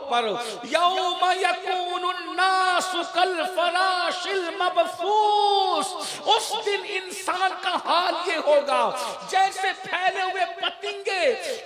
اکبر، یوم یکون الناس کالفراش المبثوث، اس دن انسان کا حال یہ ہوگا جیسے پھیلے ہوئے پتنگے،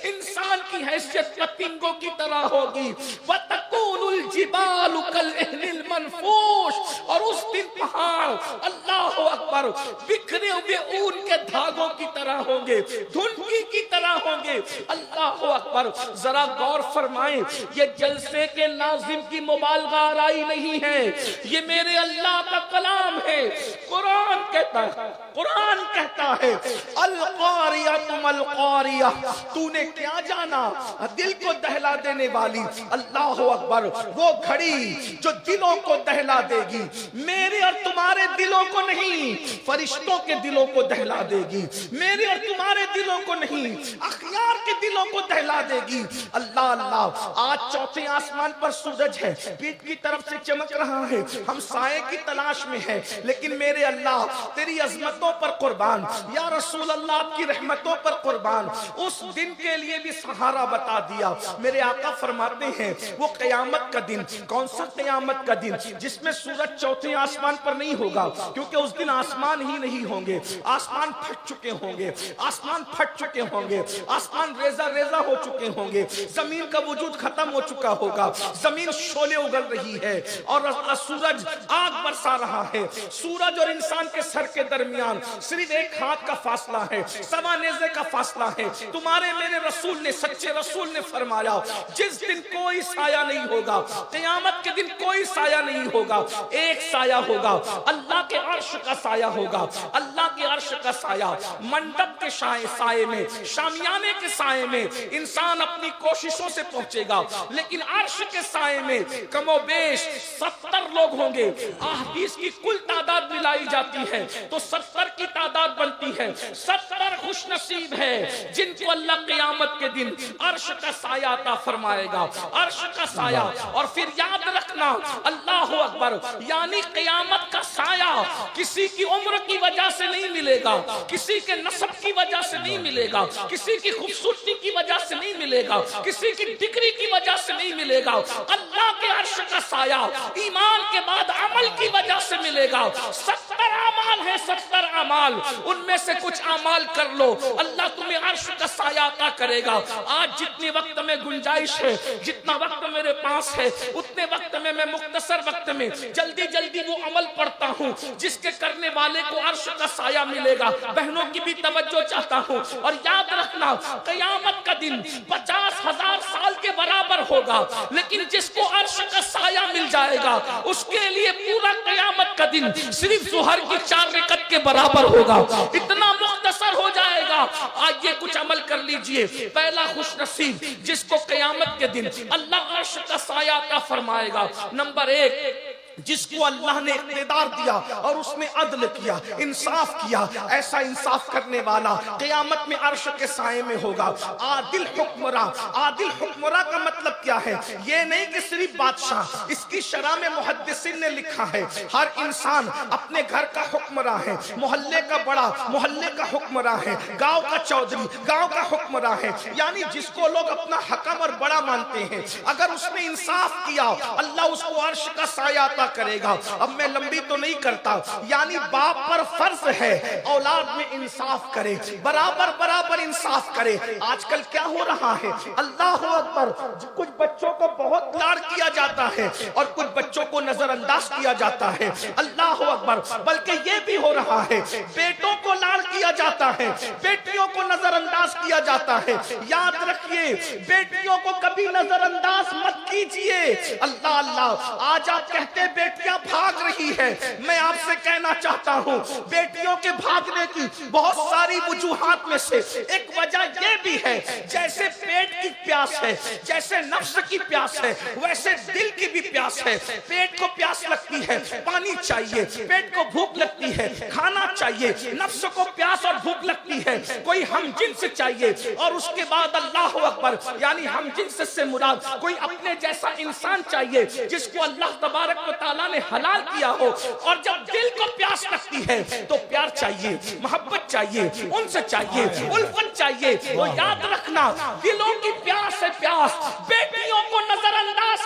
انسان کی حیثیت پتنگوں کی طرح ہوگی، وَتَكُونُ الْجِبَالُ كَالْعِهْنِ الْمَنْفُوشِ، اور اس دن پہاڑ اللہ اکبر بکھرے ہوئے اون کے دھاگوں کی طرح ہوں گے، دھنکی کی طرح ہوں گے۔ اللہ اکبر، ذرا غور فرمائیں، یہ جلسے کے ناظم کی مبالغہ آرائی نہیں ہے، یہ میرے اللہ کا کلام ہے۔ قرآن کہتا ہے، قرآن کہتا ہے القاریہ ما القاریہ، تو نے کیا جانا، دل کو دہلا دینے والی، اللہ اکبر، وہ گھڑی جو دلوں کو دہلا دے گی، میرے اور تمہارے دلوں کو نہیں، فرشتوں کے دلوں کو دہلا دے گی، میرے اور تمہارے دلوں کو نہیں، اخیار کے دلوں کو دہلا دے گی۔ اللہ اللہ، آج چوتھے آسمان پر سورج ہے، پیٹ کی طرف سے چمک رہا ہے، ہم سائے کی تلاش میں ہیں، لیکن میرے اللہ تیری عظمتوں پر قربان، یا رسول اللہ آپ کی رحمتوں پر قربان، اس دن کے لیے بھی سہارا بتا دیا۔ میرے آقا فرماتے ہیں وہ قیامت کا دن، کون سا قیامت کا دن، جس میں سورج چوتھے آسمان پر نہیں ہوگا، کیونکہ اس دن آسمان ہی نہیں ہوں گے، آسمان پھٹ چکے ہوں گے، آسمان پھٹ چکے ہوں گے، آسمان ریزہ ریزہ ہو چکے ہوں گے، زمین کا وجود ختم ہو چکا ہوگا، زمین شعلے اگل رہی ہے اور سورج آگ برسا رہا ہے۔ سورج اور انسان کے سر کے درمیان صرف ایک ہاتھ کا فاصلہ ہے، سوا نیزے کا فاصلہ ہے۔ تمہارے میرے رسول نے، سچے رسول نے فرمایا جس دن کوئی سایہ نہیں ہوگا، قیامت کے دن کوئی سایہ نہیں ہوگا، ایک سایہ ہوگا، اللہ کے عرش کا سایہ ہوگا، اللہ کے عرش کا سایہ۔ منڈپ کے سائے میں، شامیانے کے سائے میں انسان اپنی کوششوں سے پہنچے گا، لیکن عرش کے سائے میں کم و بیش 70 لوگ ہوں گے۔ احادیث کی کل تعداد ملائی جاتی ہے تو 70 کی تعداد بنتی ہے۔ 70 خوش نصیب ہے جن کو اللہ قیامت کے دن عرش کا سایہ عطا فرمائے گا، عرش کا سایہ۔ اور پھر یاد رکھنا، اللہ اکبر، یعنی قیامت کا سایہ کسی کی عمر کی وجہ سے نہیں ملے گا، کسی کے نسب کی وجہ سے نہیں ملے گا، کسی کی خوبصورتی کی وجہ سے نہیں ملے گا، کسی کی ڈگری کی وجہ سے نہیں ملے گا۔ اللہ کے عرش کا سایہ ایمان کے بعد عمل کی وجہ سے ملے گا۔ 70 اعمال ہیں، 70 اعمال، ان میں سے کچھ اعمال کر لو، اللہ تمہیں عرش کا سایہ عطا کرے گا۔ آج جتنی وقت میں گنجائش ہے، جتنا وقت میرے پاس ہے، اتنے وقت میں مختصر وقت میں جلدی جلدی وہ عمل پڑھتا ہوں جس کے کرنے والے کو عرش کا سایہ ملے گا۔ بہنوں کی بھی توجہ چاہتا ہوں، اور یاد رکھنا قیامت کا دن 50,000 سال کے برابر ہوگا، لیکن جس کو عرش کا سایہ مل جائے گا اس کے لیے پورا قیامت کا دن صرف ظہر کی 4 رکعت کے برابر ہوگا، اتنا مختصر ہو جائے گا۔ آج یہ کچھ عمل کر لیجئے۔ پہلا خوش نصیب جس کو قیامت کے دن اللہ عرش کا سایہ عطا فرمائے گا۔ نمبر 1، جس کو اللہ نے اقتدار دیا اور اس میں عدل کیا، انصاف کیا، ایسا انصاف کرنے والا قیامت میں عرش کے سائے میں ہوگا۔ عادل حکمراں، عادل حکمراں کا مطلب کیا ہے؟ یہ نہیں کہ صرف بادشاہ، اس کی شرح میں محدثین نے لکھا ہے ہر انسان اپنے گھر کا حکمراں ہے، محلے کا بڑا محلے کا حکمراں ہے، گاؤں کا چودھری گاؤں کا حکمراں ہے، یعنی جس کو لوگ اپنا حکم اور بڑا مانتے ہیں، اگر اس نے انصاف کیا اللہ اس کو عرش کا سایہ عطا کرے گا۔ اب میں لمبی تو نہیں کرتا، یعنی باپ پر فرض ہے اولاد میں انصاف کرے، برابر برابر انصاف کرے۔ آج کل کیا ہو رہا ہے، اللہ اکبر، کچھ بچوں کو بہت لاڑ کیا جاتا ہے اور کچھ بچوں کو نظر انداز کیا جاتا ہے، اللہ اکبر، بلکہ یہ بھی ہو رہا ہے بیٹوں کو لاڑ کیا جاتا ہے، بیٹیوں کو نظر انداز کیا جاتا ہے۔ یاد رکھیے بیٹیوں کو کبھی نظر انداز مت کیجئے۔ اللہ اللہ، آج آپ کہتے بیٹیاں بھاگ رہی ہے، میں آپ سے کہنا چاہتا ہوں بیٹیوں کے بھاگنے کی بہت ساری وجوہات میں سے ایک وجہ یہ بھی ہے، جیسے پیٹ کی پیاس ہے، جیسے نفس کی پیاس ہے، ویسے دل کی بھی پیاس ہے۔ پیٹ کو پیاس لگتی ہے، پانی چاہیے، پیٹ کو بھوک لگتی ہے، کھانا چاہیے، نفس کو پیاس اور بھوک لگتی ہے، کوئی ہم جنس چاہیے، اور اس کے بعد اللہ اکبر، یعنی ہم جنس سے مراد کوئی اپنے جیسا انسان چاہیے جس کو اللہ تبارک و تعالیٰ نے حلال کیا ہو۔ اور جب دل کو پیاس لگتی ہے تو پیار چاہیے، محبت چاہیے، انس چاہیے، الفت چاہیے۔ تو یاد رکھنا دلوں کی پیاس ہے پیاس، بیٹیوں کو نظر انداز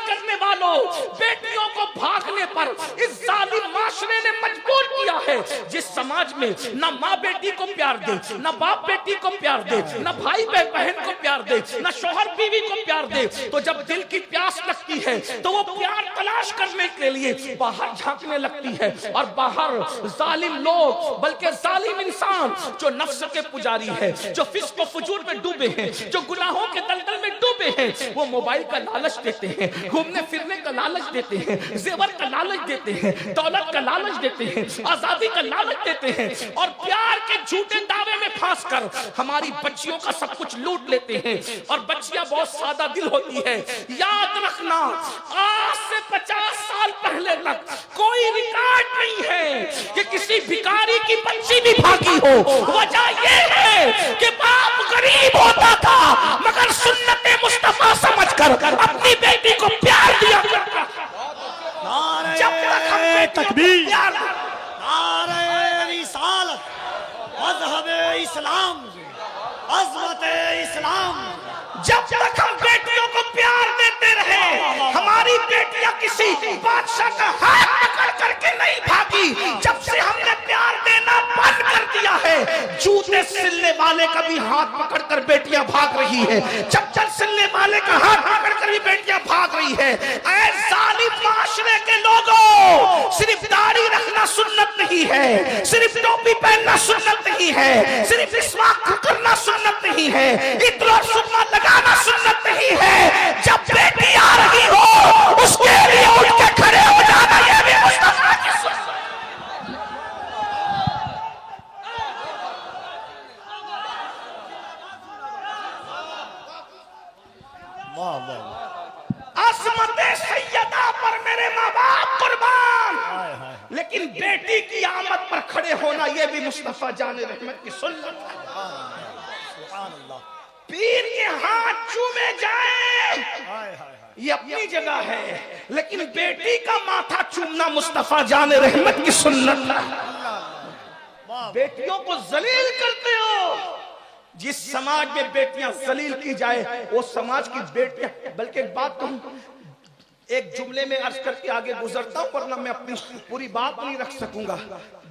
پر اس ظالم معاشرے نے مجبور کیا ہے، جس سماج میں نہ ماں بیٹی کو پیار دے، نہ باپ بیٹی کو پیار دے، نہ بھائی بہن کو پیار دے، نہ شوہر بیوی کو پیار دے، تو جب دل کی پیاس لگتی ہے تو وہ پیار تلاش کرنے کے لیے باہر جھانکنے لگتی ہے، اور باہر ظالم لوگ، بلکہ ظالم انسان جو نفس کے پجاری ہے، جو فسق و فجور میں ڈوبے ہیں، جو گناہوں کے دلدل میں ڈوبے ہیں، وہ موبائل کا لالچ دیتے ہیں، گھومنے پھرنے کا لالچ دیتے ہیں، زیور کا لالچ دیتے ہیں، دولت کا لالچ دیتے ہیں، آزادی کا لالچ دیتے ہیں، اور پیار کے جھوٹے دعوے میں پھانس کر ہماری بچیوں کا سب کچھ لوٹ لیتے ہیں۔ اور بچیاں بہت سادہ دل ہوتی ہے۔ یاد رکھنا، آج سے 50 سال پہلے تک کوئی ریکارڈ نہیں ہے کہ کسی بھکاری کی بچی بھی بھاگی ہو۔ وجہ یہ ہے کہ باپ غریب ہوتا تھا مگر سنت مصطفیٰ سمجھ کر اپنی بیٹی کو پیار دیا کرتا تھا۔ جب تک ہم تکبیر، پیار نعرہ رسالت، مذہب اسلام، عظمت اسلام، جب تک ہم بیٹیوں کو پیار دیتے رہے، ہماری بیٹیاں کسی بادشاہ کا ہاتھ پکڑ کر کے نہیں بھاگی۔ جب سے ہم نے پیار دینا بند کر دیا ہے، جوتے سلنے والے کا بھی ہاتھ پکڑ کر بیٹیاں بھاگ رہی ہے، چپل سلنے والے کا ہاتھ پکڑ کر بھی بیٹیاں بھاگ رہی ہے۔ اے ظالم معاشرے کے لوگوں، صرف داڑھی رکھنا سنت نہیں ہے، صرف ٹوپی پہننا سنت نہیں ہے، صرف مسواک کرنا سنت نہیں ہے، عطر اور سرما لگانا سنت نہیں ہے۔ جب بیٹی آ رہی ہو اس کے لیے اٹھ کے کھڑے ہو جانا، یہ بھی مصطفیٰ کی سنت۔ عظمت سیدہ پر میرے ماں باپ قربان، لیکن بیٹی کی آمد پر کھڑے ہونا یہ بھی مصطفیٰ جان رحمت کی سنت ہے۔ پیر کے ہاتھ چومے جائیں یہ اپنی جگہ ہے، لیکن بیٹی کا ماتھا چومنا مصطفیٰ جان رحمت کی سنت ہے۔ بیٹیوں کو ذلیل کرتے ہو۔ جس سماج میں بیٹیاں ذلیل کی جائے وہ سماج کی بیٹیاں، بلکہ ایک بات کہوں، ایک جملے میں عرض کر کے آگے گزرتا ہوں ورنہ میں اپنی پوری بات نہیں رکھ سکوں گا۔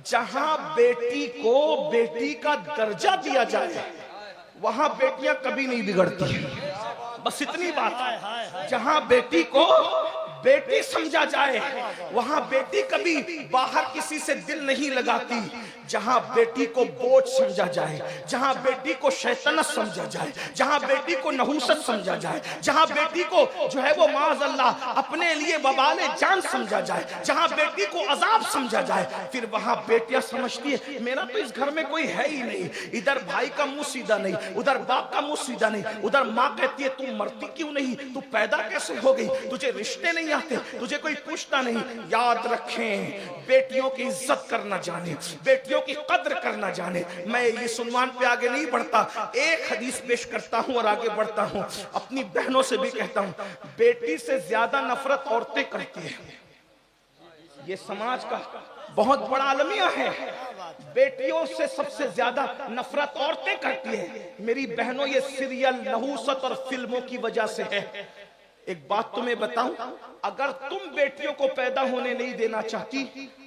جہاں بیٹی کو بیٹی کا درجہ دیا جائے وہاں بیٹیاں کبھی نہیں بگڑتی، بس اتنی بات ہے۔ جہاں بیٹی کو بیٹی سمجھا جائے وہاں بیٹی کبھی باہر کسی سے دل نہیں لگاتی۔ جہاں بیٹی کو بوجھ سمجھا جائے، جہاں بیٹی کو شیطنت سمجھا جائے، جہاں بیٹی کو نحوست سمجھا جائے، جہاں بیٹی کو جو ہے وہ معاذ اللہ اپنے لیے وبال جان سمجھا جائے، جہاں بیٹی کو عذاب سمجھا جائے، پھر وہاں بیٹیاں سمجھتی ہے میرا تو اس گھر میں کوئی ہے ہی نہیں، ادھر بھائی کا منہ سیدھا نہیں، ادھر باپ کا منہ سیدھا نہیں، ادھر ماں کہتی ہے تم مرتی کیوں نہیں، تو پیدا کیسے ہو گئی، تجھے رشتے نہیں آتے، تجھے کوئی پوچھتا نہیں۔ یاد رکھیں، بیٹیوں کی عزت کرنا جانے، بیٹیوں کی قدر کرنا جانے۔ میں یہ عنوان پہ آگے نہیں بڑھتا، ایک حدیث پیش کرتا ہوں اور آگے بڑھتا ہوں۔ اپنی بہنوں سے بھی کہتا ہوں، بیٹی سے زیادہ نفرت عورتیں کرتی ہیں، یہ سماج کا بہت بڑا المیہ ہے۔ بیٹیوں سے سب سے زیادہ نفرت عورتیں کرتی ہیں۔ میری بہنوں، یہ سیریل، نحوست اور فلموں کی وجہ سے ہے۔ ایک بات تمہیں بتاؤں، اگر تم بیٹیوں کو پیدا ہونے نہیں دینا چاہتی،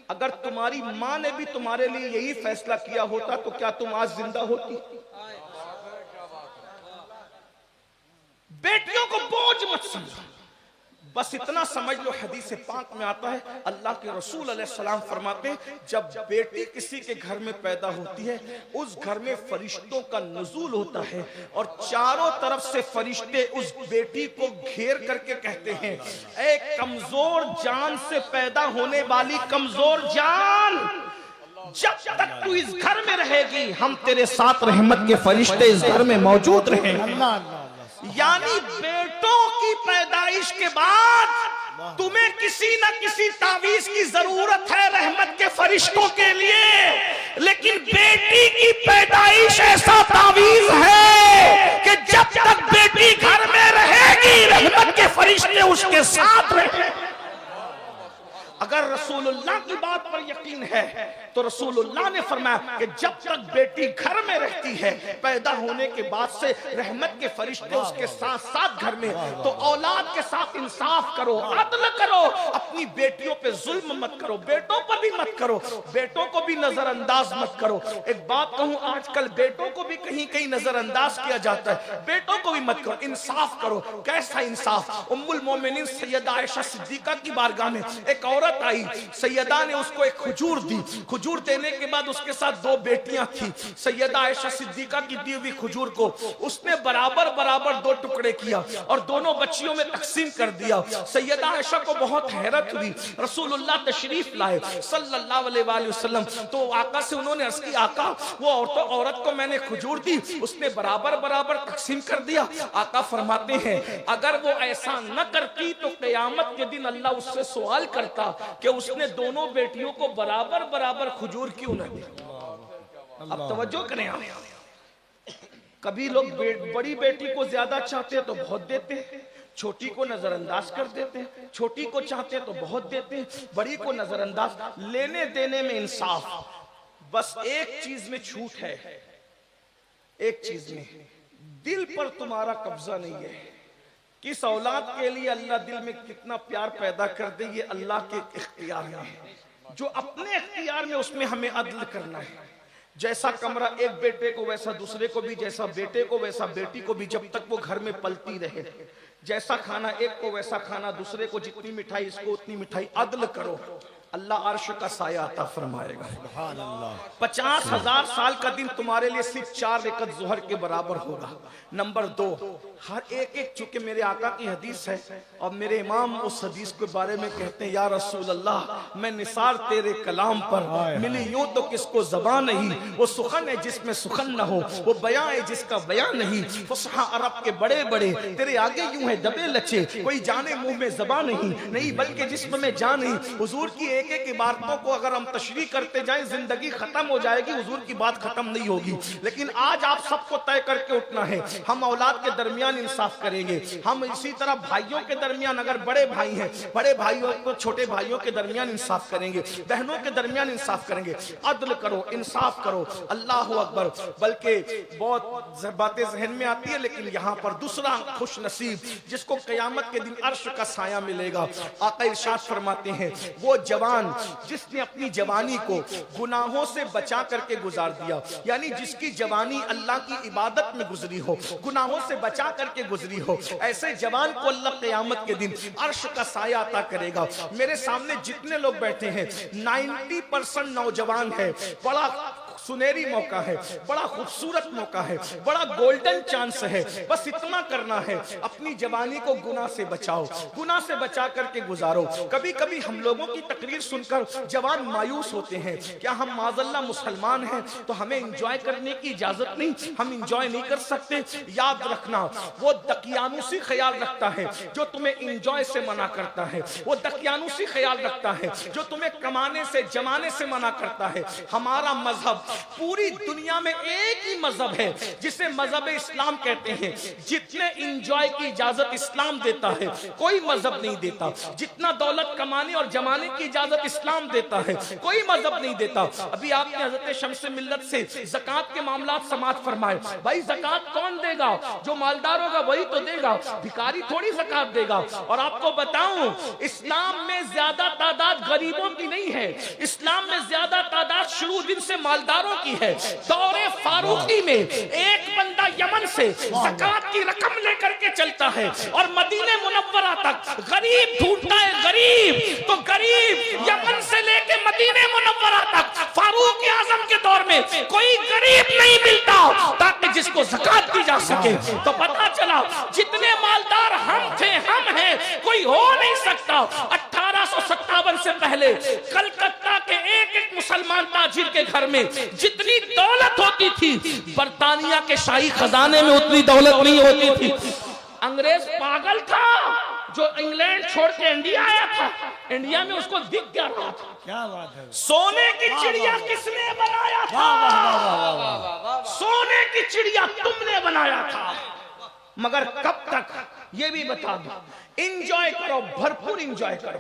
اگر تمہاری ماں نے بھی تمہارے لیے یہی فیصلہ کیا ہوتا تو کیا تم آج زندہ ہوتی؟ بیٹیوں کو بوجھ مت سمجھو، بس اتنا سمجھ لو، حدیث پاک میں آتا ہے اللہ کے رسول علیہ السلام فرماتے ہیں جب بیٹی کسی کے گھر میں پیدا ہوتی ہے اس گھر میں فرشتوں کا نزول ہوتا ہے اور چاروں طرف سے فرشتے اس بیٹی کو گھیر کر کے کہتے ہیں اے کمزور جان سے پیدا ہونے والی کمزور جان، جب تک تو اس گھر میں رہے گی ہم تیرے ساتھ رحمت کے فرشتے اس گھر میں موجود رہیں گے۔ یعنی بیٹوں کی پیدائش کے بعد تمہیں کسی نہ کسی تعویذ کی ضرورت ہے رحمت کے فرشتوں کے لیے، لیکن بیٹی کی پیدائش ایسا تعویذ ہے کہ جب تک بیٹی گھر میں رہے گی رحمت کے فرشتے اس کے ساتھ رہیں۔ اگر رسول اللہ کی بات پر یقین ہے تو رسول اللہ نے فرمایا کہ جب تک بیٹی گھر میں رہتی ہے پیدا ہونے کے بعد سے رحمت کے فرشتے اس کے ساتھ ساتھ گھر میں، تو اولاد کے ساتھ انصاف کرو، عدل کرو، اپنی بیٹیوں پہ ظلم مت کرو، بیٹوں پر بھی مت کرو، بیٹوں کو بھی نظر انداز مت کرو۔ ایک بات کہوں، آج کل بیٹوں کو بھی کہیں کہیں نظر انداز کیا جاتا ہے، بیٹوں کو بھی مت کرو، انصاف کرو۔ کیسا انصاف؟ ام المومنین سیدہ عائشہ صدیقہ کی بارگاہ میں ایک عورت آئی، سیدہ نے اس کو ایک کھجور دی، کھجور دینے کے بعد اس کے ساتھ 2 بیٹیاں تھیں، سیدہ عائشہ صدیقہ کی دی ہوئی کھجور کو اس نے برابر 2 ٹکڑے کیا اور دونوں بچیوں میں تقسیم کر دیا۔ سیدہ عائشہ کو بہت حیرت ہوئی، رسول اللہ تشریف لائے صلی اللہ علیہ وآلہ وسلم، تو آقا سے انہوں نے عرض کی آقا وہ عورت کو میں نے کھجور دی، اس نے برابر تقسیم کر دیا۔ آقا فرماتے ہیں اگر وہ ایسا نہ کرتی تو قیامت کے دن اللہ اس سے سوال کرتا کہ اس نے دونوں بیٹیوں کو برابر کھجور کیوں نہ دی۔ اب توجہ کریں آپ، کبھی لوگ بڑی بیٹی کو زیادہ چاہتے تو بہت دیتے ہیں، چھوٹی کو نظر انداز کر دیتے ہیں، چھوٹی کو چاہتے تو بہت دیتے ہیں، بڑی کو نظر انداز۔ لینے دینے میں انصاف، بس ایک چیز میں چھوٹ ہے، ایک چیز میں دل پر تمہارا قبضہ نہیں ہے۔ کس اولاد کے لیے اللہ دل میں کتنا پیار پیدا کر دے یہ اللہ کے اختیار میں ہے، جو اپنے اختیار میں اس میں ہمیں عدل کرنا ہے۔ جیسا کمرہ ایک بیٹے کو ویسا دوسرے کو بھی، جیسا بیٹے کو ویسا بیٹی کو بھی، جب تک وہ گھر میں پلتی رہے۔ جیسا کھانا ایک کو ویسا کھانا دوسرے کو، جتنی مٹھائی اس کو اتنی مٹھائی، عدل کرو، اللہ عرش کا سایہ عطا فرمائے گا۔ سبحان اللہ۔ 50,000 سال کا دن تمہارے لیے صرف 4 رکعت ظہر کے برابر ہوگا۔ نمبر 2، ہر ایک چونکہ میرے آقا کی حدیث ہے اور میرے امام اس حدیث کے بارے میں کہتے ہیں یا رسول اللہ میں نثار تیرے کلام پر، ملی یوں تو کس کو زبان نہیں، وہ سخن ہے جس میں سخن نہ ہو، وہ بیان ہے جس کا بیان نہیں، فصحا عرب کے بڑے بڑے تیرے آگے یوں ہے دبے لچے، کوئی جانے منہ میں زبان نہیں بلکہ جسم میں جان نہیں۔ حضور کی ایک عبارتوں کو اگر ہم تشریح کرتے جائیں زندگی ختم ہو جائے گی، حضور کی بات ختم نہیں ہوگی۔ لیکن آج آپ سب کو طے کر کے اٹھنا ہے، ہم اولاد کے درمیان انصاف کریں گے، ہم اسی طرح بھائیوں کے درمیان، اگر بڑے بھائی ہیں بڑے بھائیوں کو چھوٹے بھائیوں کے درمیان انصاف کریں گے، بہنوں کے درمیان انصاف کریں گے، عدل کرو، انصاف کرو۔ اللہ اکبر۔ بلکہ بہت باتیں ذہن میں آتی ہے، لیکن یہاں پر دوسرا خوش نصیب جس کو قیامت کے دن عرش کا سایہ ملے گا، آقا ارشاد فرماتے ہیں وہ جوان جس نے اپنی جوانی کو گناہوں سے بچا کر کے گزار دیا، یعنی جس کی جوانی اللہ کی عبادت میں گزری ہو، گناہوں سے بچا کر کے گزری ہو، ایسے جوان کو اللہ قیامت کے دن عرش کا سایہ عطا کرے گا۔ میرے سامنے جتنے لوگ بیٹھے ہیں 90% نوجوان ہے، بڑا سنہری موقع ہے، بڑا خوبصورت موقع ہے، بڑا گولڈن چانس ہے، بس اتنا کرنا ہے اپنی جوانی کو گناہ سے بچاؤ، گناہ سے بچا کر کے گزارو۔ کبھی کبھی ہم لوگوں کی تقریر سن کر جوان مایوس ہوتے ہیں، کیا ہم معاذاللہ مسلمان ہیں تو ہمیں انجوائے کرنے کی اجازت نہیں، ہم انجوائے نہیں کر سکتے؟ یاد رکھنا وہ دقیانوسی خیال رکھتا ہے جو تمہیں انجوائے سے منع کرتا ہے، وہ دقیانوسی خیال رکھتا ہے جو تمہیں کمانے سے جمانے سے منع کرتا ہے۔ ہمارا مذہب پوری دنیا میں ایک ہی مذہب ہے جسے مذہب اسلام کہتے ہیں، جتنے انجوائے کی اجازت اسلام دیتا ہے کوئی مذہب نہیں دیتا، جتنا دولت کمانے اور جمانے کی اجازت اسلام دیتا ہے کوئی مذہب نہیں دیتا۔ ابھی آپ نے حضرت شمس ملت سے زکوٰۃ کے معاملات سماعت فرمائے، بھائی زکوٰۃ کون دے گا؟ جو مالدار ہوگا وہی تو دے گا، بھکاری تھوڑی زکوٰۃ دے گا۔ اور آپ کو بتاؤں اسلام میں زیادہ تعداد غریبوں کی نہیں ہے، اسلام میں زیادہ تعداد شروع دن سے مالداروں کی ہے۔ دور فاروقی میں ایک بندہ یمن سے زکوٰۃ کی رقم لے کر کے چلتا ہے اور مدینہ منورہ تک غریب ڈھونڈتا ہے، غریب تو غریب یمن سے لے کے مدینہ منورہ تک فاروق اعظم کے دور میں کوئی غریب نہیں ملتا تاکہ جس کو زکوٰۃ دی جا سکے۔ تو پتہ چلا جتنے مالدار ہم تھے ہم ہیں، کوئی ہو نہیں سکتا۔ 1857 سے پہلے کلکتہ کے ایک مسلمان تاجر کے گھر میں جتنی دولت ہوتی تھی برطانیہ کے شاہی خزانے میں اتنی دولت نہیں ہوتی تھی۔ انگریز پاگل تھا جو انگلینڈ چھوڑ کے انڈیا آیا تھا، انڈیا میں اس کو دکھ کیا رہا تھا؟ کیا بات ہے، سونے کی چڑیا کس نے بنایا تھا؟ سونے کی چڑیا تم نے بنایا تھا، مگر کب تک یہ بھی بتا دو۔ انجوائے کرو، بھرپور انجوائے کرو۔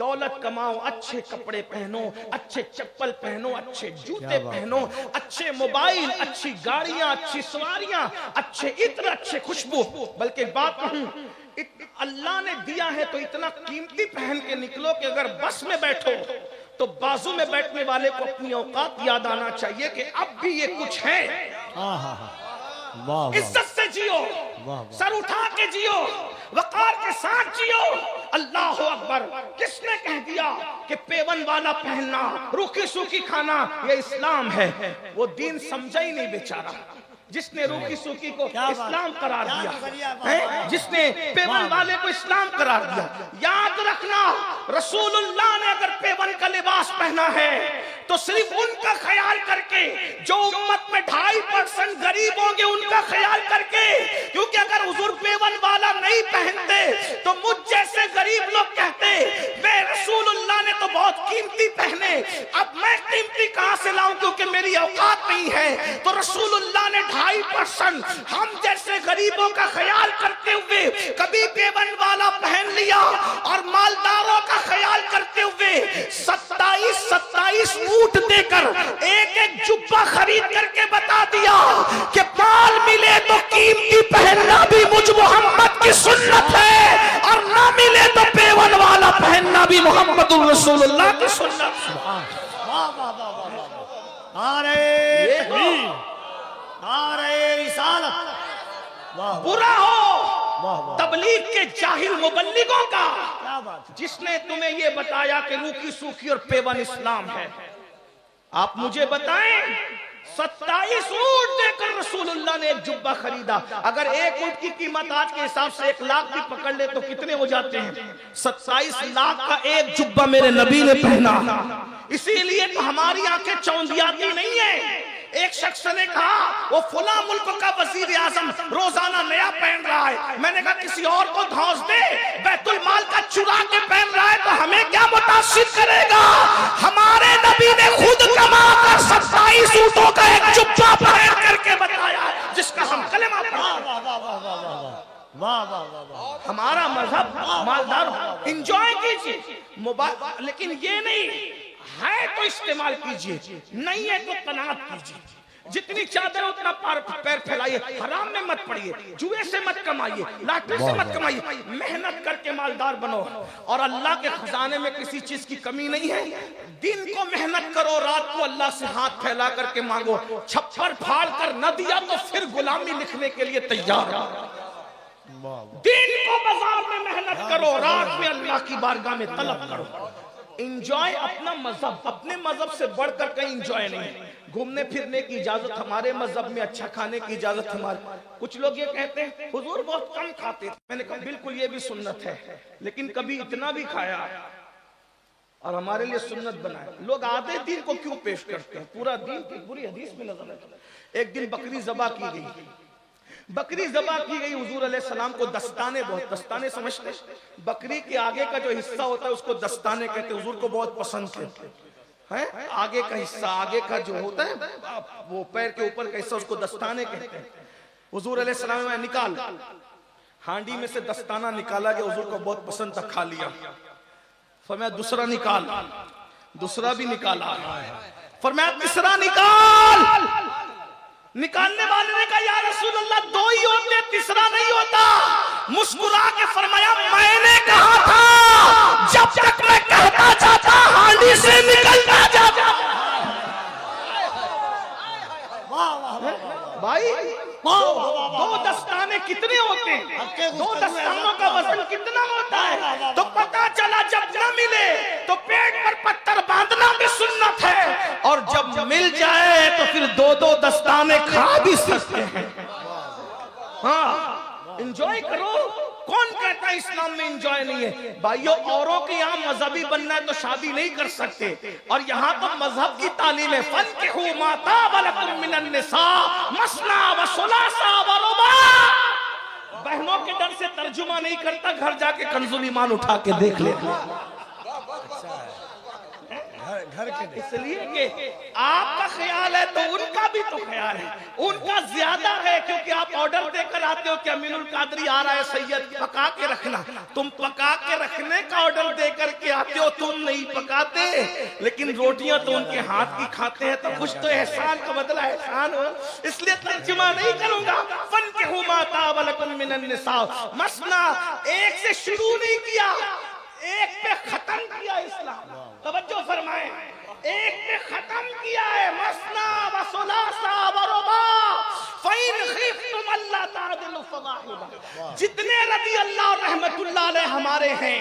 دولت کماؤ، اچھے کپڑے پہنو، اچھے چپل پہنو، اچھے جوتے پہنو، اچھے موبائل، اچھی گاڑیاں، اچھی سواریاں، اچھے عطر، اچھے خوشبو. بلکہ بات کہوں، اللہ نے دیا ہے تو اتنا قیمتی پہن کے نکلو کہ اگر بس میں بیٹھو تو بازو میں بیٹھنے والے کو اپنی اوقات یاد آنا چاہیے کہ اب بھی یہ کچھ ہے. عزت سے جیو، سر اٹھا کے جیو، وقار کے ساتھ جیو. اللہ اکبر. کس نے کہہ دیا کہ پیون والا پہننا، روکھی سوکھی کھانا یہ اسلام ہے؟ وہ دین سمجھا ہی نہیں بیچارہ. جس نے روکھی سوکھی کو اسلام قرار دیا، جس نے پیون والے کو اسلام قرار دیا. یاد رکھنا، رسول اللہ نے اگر پیون کا لباس پہنا ہے تو صرف ان کا خیال کر کے جو امت میں 2.5% غریب ہوں گے، ان کا خیال کر کے. کیونکہ اگر حضور پیون والا نہیں پہنتے تو مجھ جیسے غریب لوگ کہتے میں رسول اللہ نے تو بہت قیمتی پہنے، اب میں قیمتی کہاں سے لاؤں کیونکہ میری اوقات نہیں ہے. تو رسول اللہ نے 2.5% ہم جیسے غریبوں کا خیال کرتے ہوئے کبھی پیون والا پہن لیا، اور مالداروں کا خیال کرتے ہوئے 27 اونٹ دے کر ایک جبہ خرید کر کے بتا دیا کہ مال ملے تو قیمتی پہننا بھی مجھ محمد کی سنت ہے، اور نہ ملے تو پیون والا پہننا بھی محمد الرسول اللہ کی سنت. برا ہو تبلیغ کے جاہل مبلغوں کا جس نے تمہیں یہ بتایا کہ روکھی سوکھی اور پیون اسلام ہے. آپ مجھے بتائیں 27 اونٹ دے کر رسول اللہ نے ایک جبہ خریدا. اگر ایک اونٹ کی قیمت آج کے حساب سے 1 لاکھ بھی پکڑ لے تو کتنے ہو جاتے ہیں؟ 27 لاکھ کا ایک جبہ میرے نبی نے پہنا. اسی لیے تو ہماری آنکھیں چوندیاتی نہیں ہیں. ایک شخص نے کہا وہ فلاں ملک کا وزیر اعظم روزانہ نیا پہن رہا ہے. میں نے کہا کسی اور کو دھوس دے، بیت المال کا چرا کے پہن رہا ہے تو ہمیں کیا متاثر کرے گا؟ ہمارے نبی نے خود کما کر 27 اونٹوں کا ایک جبہ پہن کر کے بتایا جس کا ہم کلمہ ہمارا مذہب مالدار. انجوائے کیجیے موبائل، لیکن یہ نہیں ہے تو استعمال کیجئے، نہیں ہے تو قناعت کیجئے. جتنی چادر اتنا پیر پھیلائیے، حرام میں مت پڑیے، جوئے سے مت کمائیے، لاٹری سے مت کمائیے. محنت کر کے مالدار بنو، اور اللہ کے خزانے میں کسی چیز کی کمی نہیں ہے. دن کو محنت کرو، رات کو اللہ سے ہاتھ پھیلا کر کے مانگو. چھپر پھاڑ کر نہ دیا تو پھر غلامی لکھنے کے لیے تیار. دن کو بازار میں محنت کرو، رات میں اللہ کی بارگاہ میں طلب کرو. انجوائے اپنا مذہب، اپنے مذہب سے بڑھ کر کہیں انجوائے نہیں. گھومنے پھرنے کی اجازت ہمارے مذہب میں، اچھا کھانے کی اجازت ہمارے. کچھ لوگ یہ کہتے ہیں حضور بہت کم کھاتے تھے. میں نے کہا بالکل یہ بھی سنت ہے، لیکن کبھی اتنا بھی کھایا اور ہمارے لیے سنت بنایا. لوگ آدھے دین کو کیوں پیش کرتے ہیں؟ پورا دین کی پوری حدیث میں نظر ہے. ایک دن بکری ذبح کی گئی، بکری ذبح کی گئی. حضور علیہ السلام کو دستانے، بہت دستانے سمجھتے ہیں، بکری کے آگے کا جو حصہ ہوتا ہے اس کو دستانے کہتے ہیں. حضور کو بہت پسند تھے. آگے کا حصہ، آگے کا جو ہوتا ہے وہ پیر کے اوپر کا حصہ، اس کو دستانے کہتے ہیں. حضور علیہ السلام نے نکال، ہانڈی میں سے دستانہ نکالا گیا. حضور کو بہت پسند تھا، کھا لیا. فرمایا دوسرا نکال، دوسرا بھی نکالا. فرمایا تیسرا نکال. نکالنے والے نے کہا یا رسول اللہ 2 ہی ہوتے، تیسرا نہیں ہوتا. مسکرا کے فرمایا میں نے کہا تھا جب تک میں کہتا جاتا ہانڈی سے نکلتا جاتا. بھائی 2 دستانے کتنے ہوتے ہیں؟ 2 دستانوں کا وزن کتنا ہوتا ہے؟ تو پتا چلا جب نہ ملے تو پیٹ پر پتھر باندھنا بھی سنت ہے، اور جب مل جائے تو پھر 2 دستانے کھا بھی سکتے ہیں. ہاں انجوائے کرو. کون کہتا ہے اسلام میں انجوائے نہیں ہے؟ بھائیو اوروں کے یہاں مذہبی بننا ہے تو شادی نہیں کر سکتے، اور یہاں تو مذہب کی تعلیم ہے. فَانْكِحُوا مَا طَابَ لَكُم مِّنَ النِّسَاءِ مَثْنَىٰ وَثُلَاثَ وَرُبَاعَ. بہنوں کے ڈر سے ترجمہ نہیں کرتا، گھر جا کے کنز ایمان اٹھا کے دیکھ لیتے. گھر کے نہیں. اس لیے کہ آپ کا خیال ہے تو ان کا بھی تو خیال ہے. ان کا زیادہ ہے کیونکہ آپ آرڈر دے کر آتے ہو کہ امین القادری آ رہا ہے سید پکا کے رکھنا. تم پکا کے رکھنے کا آرڈر دے کر کے آتے ہو, تم نہیں پکاتے, لیکن روٹیاں تو ان کے ہاتھ کی کھاتے ہیں. تو کچھ تو احسان کا بدلہ احسان ہو. اس لیے ترجمہ نہیں کروں گا. فَانْكِحُوا مَا طَابَ لَكُم مِّنَ النِّسَاءِ, مثنى, ایک سے شروع نہیں کیا, ایک پہ ختم کیا اسلام. توجہ فرمائیں, ایک پہ ختم کیا ہے. مثنى وثلاث ورباع فَإِنْ خِفْتُمْ أَلَّا تَعْدِلُوا فَوَاحِدَةً. جتنے رضی اللہ رحمت اللہ علیہ ہمارے ہیں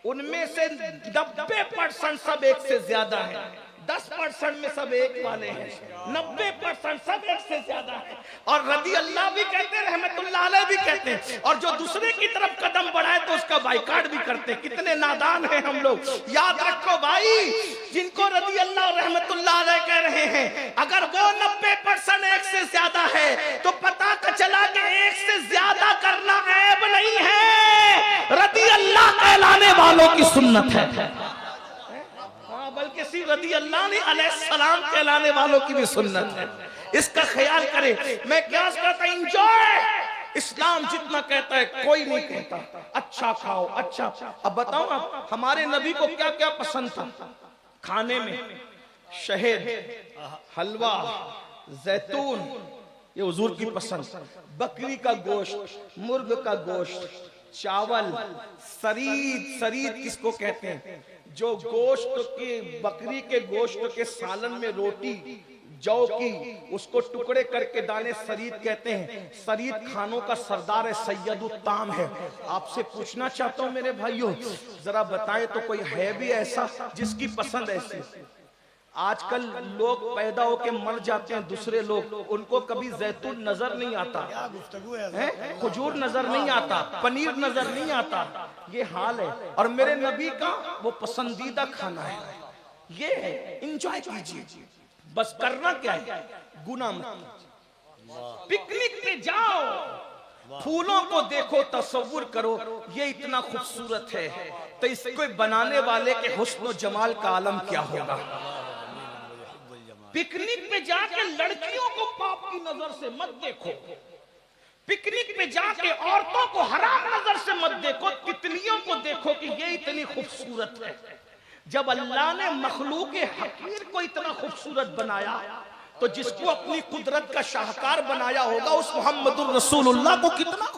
ان میں سے 90% سب ایک سے زیادہ ہیں. 10% میں سب ایک والے ہیں. 90% سب ایک سے زیادہ ہیں. اور رضی اللہ بھی کہتے ہیں, رحمت اللہ علیہ بھی کہتے ہیں, اور جو دوسرے کی طرف قدم بڑھائے تو اس کا بائیکاٹ بھی کرتے ہیں. کتنے نادان ہیں ہم لوگ. یاد رکھو بھائی, جن کو رضی اللہ اور رحمت اللہ علیہ کہہ رہے ہیں, اگر وہ 90% ایک سے زیادہ ہے تو پتہ چلا کہ ایک سے زیادہ کرنا عیب نہیں ہے, رضی اللہ کہلانے والوں کی سنت ہے. بلکہ سی رضی اللہ نے علیہ السلام کہلانے والوں کی بھی سنت ہے. اس کا خیال کریں. میں کیا کہتا ہوں, انجوائے. اسلام جتنا کہتا ہے کوئی نہیں کہتا. اچھا کھاؤ, اچھا. اب بتاؤں آپ ہمارے نبی کو کیا کیا پسند تھا کھانے میں؟ شہد, حلوہ, زیتون, یہ حضور کی پسند. بکری کا گوشت, مرغ کا گوشت, چاول, سرید. سرید کس کو کہتے ہیں؟ جو گوشت کی, بکری کے گوشت کے سالن میں روٹی جو کی, اس کو ٹکڑے کر کے دانے سرید کہتے ہیں. سرید کھانوں کا سردار سید الطعام ہے. آپ سے پوچھنا چاہتا ہوں میرے بھائیوں, ذرا بتائیں تو کوئی ہے بھی ایسا جس کی پسند ایسی؟ آج کل لوگ پیدا ہو کے مر جاتے ہیں دوسرے لوگ, ان کو کبھی زیتون نظر نہیں آتا, کھجور نظر نہیں آتا, پنیر نظر نہیں آتا. یہ حال ہے. اور میرے نبی کا وہ پسندیدہ کھانا ہے. یہ ہے, انجوائے کیجئے. بس کرنا کیا ہے, گناہ مت. پکنک پہ جاؤ, پھولوں کو دیکھو, تصور کرو یہ اتنا خوبصورت ہے, تو اس کو بنانے والے کے حسن و جمال کا عالم کیا ہوگا. پکنک پہ جا کے لڑکیوں کو پاپ کی نظر سے مت دیکھو. پکنک پہ جا کے عورتوں کو حرام نظر سے مت دیکھو. تتلیوں کو دیکھو کہ یہ اتنی خوبصورت ہے. جب اللہ نے مخلوق حقیر کو اتنا خوبصورت بنایا تو جس کو اپنی قدرت کا شاہکار بنایا ہوگا اس محمد الرسول اللہ کو کتنا